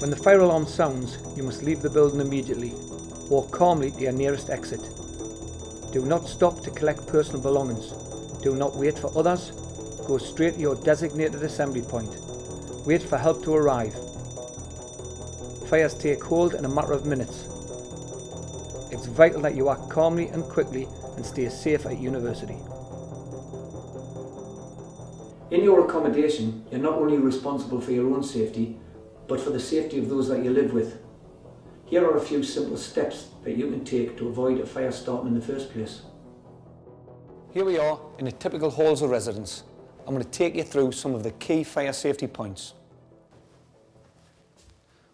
When the fire alarm sounds, you must leave the building immediately. Walk calmly to your nearest exit. Do not stop to collect personal belongings. Do not wait for others. Go straight to your designated assembly point. Wait for help to arrive. Fires take hold in a matter of minutes. It's vital that you act calmly and quickly and stay safe at university. In your accommodation, you're not only responsible for your own safety, but for the safety of those that you live with. Here are a few simple steps that you can take to avoid a fire starting in the first place. Here we are in a typical Halls of residence. I'm going to take you through some of the key fire safety points.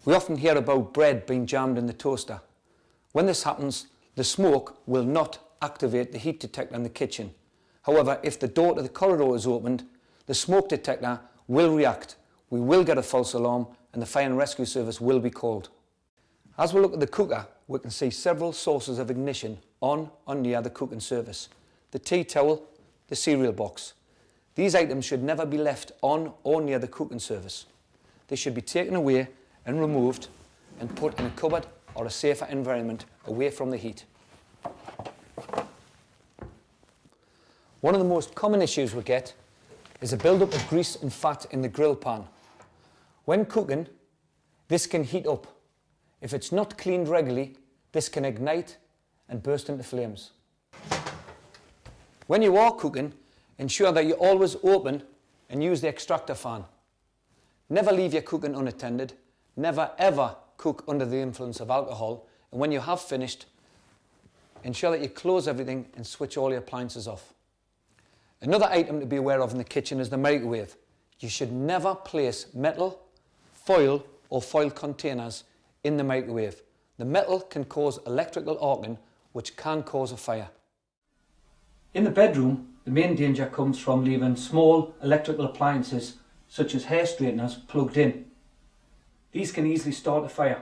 We often hear about bread being jammed in the toaster. When this happens, the smoke will not activate the heat detector in the kitchen. However, if the door to the corridor is opened, the smoke detector will react. We will get a false alarm and the fire and rescue service will be called. As we look at the cooker, we can see several sources of ignition on or near the cooking surface. The tea towel, the cereal box. These items should never be left on or near the cooking surface. They should be taken away and removed and put in a cupboard or a safer environment away from the heat. One of the most common issues we get is a build-up of grease and fat in the grill pan. When cooking, this can heat up. If it's not cleaned regularly, this can ignite and burst into flames. When you are cooking, ensure that you always open and use the extractor fan. Never leave your cooking unattended. Never ever cook under the influence of alcohol. And when you have finished, ensure that you close everything and switch all your appliances off. Another item to be aware of in the kitchen is the microwave. You should never place metal, foil or foil containers in the microwave. The metal can cause electrical arcing, which can cause a fire. In the bedroom, the main danger comes from leaving small electrical appliances such as hair straighteners plugged in. These can easily start a fire.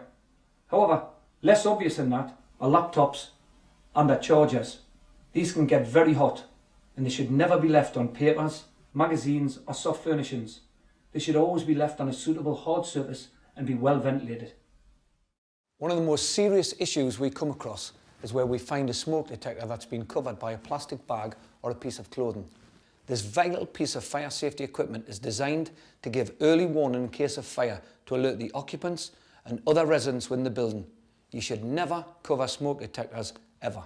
However, less obvious than that are laptops and their chargers. These can get very hot and they should never be left on papers, magazines or soft furnishings. They should always be left on a suitable hard surface and be well ventilated. One of the most serious issues we come across is where we find a smoke detector that's been covered by a plastic bag or a piece of clothing. This vital piece of fire safety equipment is designed to give early warning in case of fire to alert the occupants and other residents within the building. You should never cover smoke detectors ever.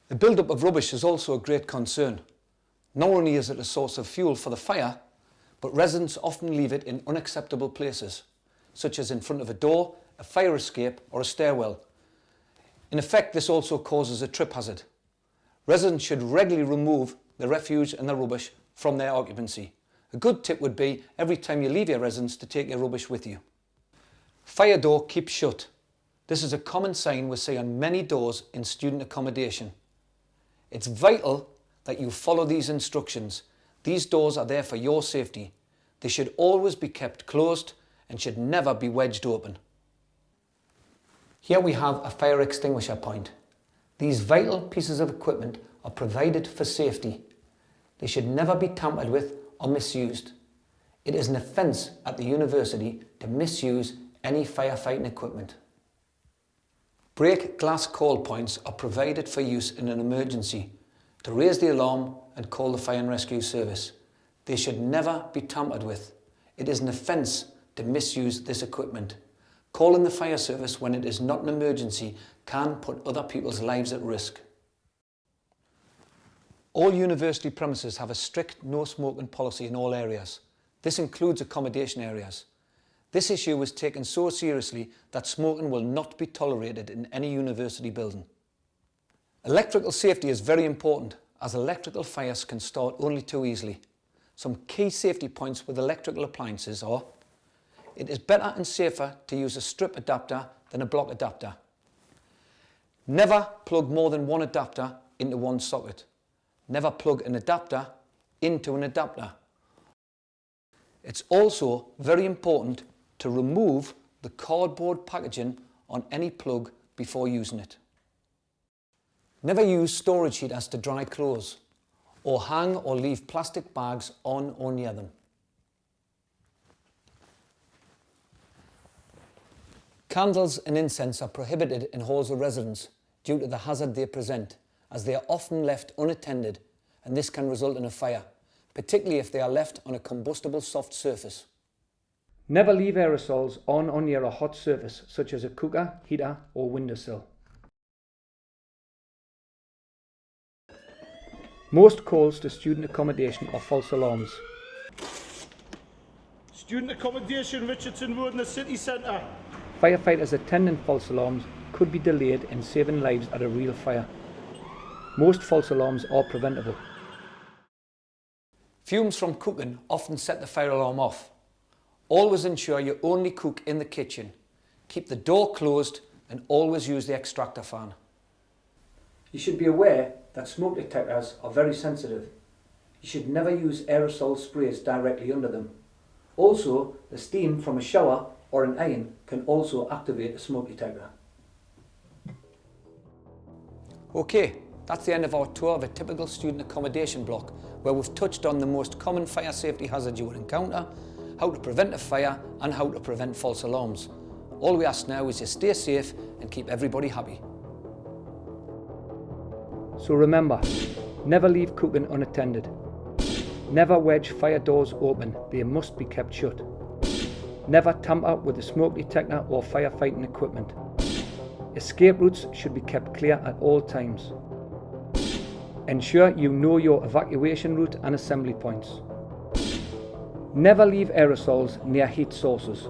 The build-up of rubbish is also a great concern. Not only is it a source of fuel for the fire, but residents often leave it in unacceptable places, such as in front of a door, a fire escape or a stairwell. In effect, this also causes a trip hazard. Residents should regularly remove the refuse and the rubbish from their occupancy. A good tip would be every time you leave your residence to take your rubbish with you. Fire door keep shut. This is a common sign we see on many doors in student accommodation. It's vital that you follow these instructions. These doors are there for your safety. They should always be kept closed and should never be wedged open. Here we have a fire extinguisher point. These vital pieces of equipment are provided for safety. They should never be tampered with or misused. It is an offence at the university to misuse any firefighting equipment. Break glass call points are provided for use in an emergency to raise the alarm and call the fire and rescue service. They should never be tampered with. It is an offence to misuse this equipment. Calling the fire service when it is not an emergency can put other people's lives at risk. All university premises have a strict no smoking policy in all areas. This includes accommodation areas. This issue was taken so seriously that smoking will not be tolerated in any university building. Electrical safety is very important as electrical fires can start only too easily. Some key safety points with electrical appliances are: it is better and safer to use a strip adapter than a block adapter. Never plug more than one adapter into one socket. Never plug an adapter into an adapter. It's also very important to remove the cardboard packaging on any plug before using it. Never use storage heaters to dry clothes or hang or leave plastic bags on or near them. Candles and incense are prohibited in halls of residence due to the hazard they present, as they are often left unattended, and this can result in a fire, particularly if they are left on a combustible soft surface. Never leave aerosols on or near a hot surface such as a cooker, heater or windowsill. Most calls to student accommodation are false alarms. Student accommodation, Richardson Road in the city centre. Firefighters attending false alarms could be delayed in saving lives at a real fire. Most false alarms are preventable. Fumes from cooking often set the fire alarm off. Always ensure you only cook in the kitchen. Keep the door closed and always use the extractor fan. You should be aware that smoke detectors are very sensitive. You should never use aerosol sprays directly under them. Also, the steam from a shower or an iron can also activate a smoke detector. Okay, that's the end of our tour of a typical student accommodation block, where we've touched on the most common fire safety hazards you will encounter, how to prevent a fire and how to prevent false alarms. All we ask now is you stay safe and keep everybody happy. So remember, never leave cooking unattended. Never wedge fire doors open, they must be kept shut. Never tamper with the smoke detector or firefighting equipment. Escape routes should be kept clear at all times. Ensure you know your evacuation route and assembly points. Never leave aerosols near heat sources.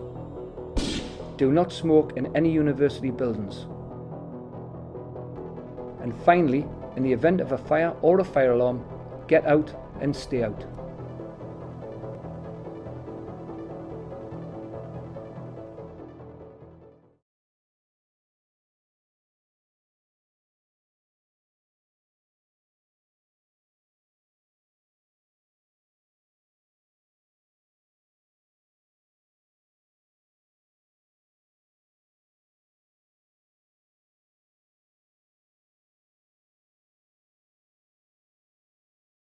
Do not smoke in any university buildings. And finally, in the event of a fire or a fire alarm, get out and stay out.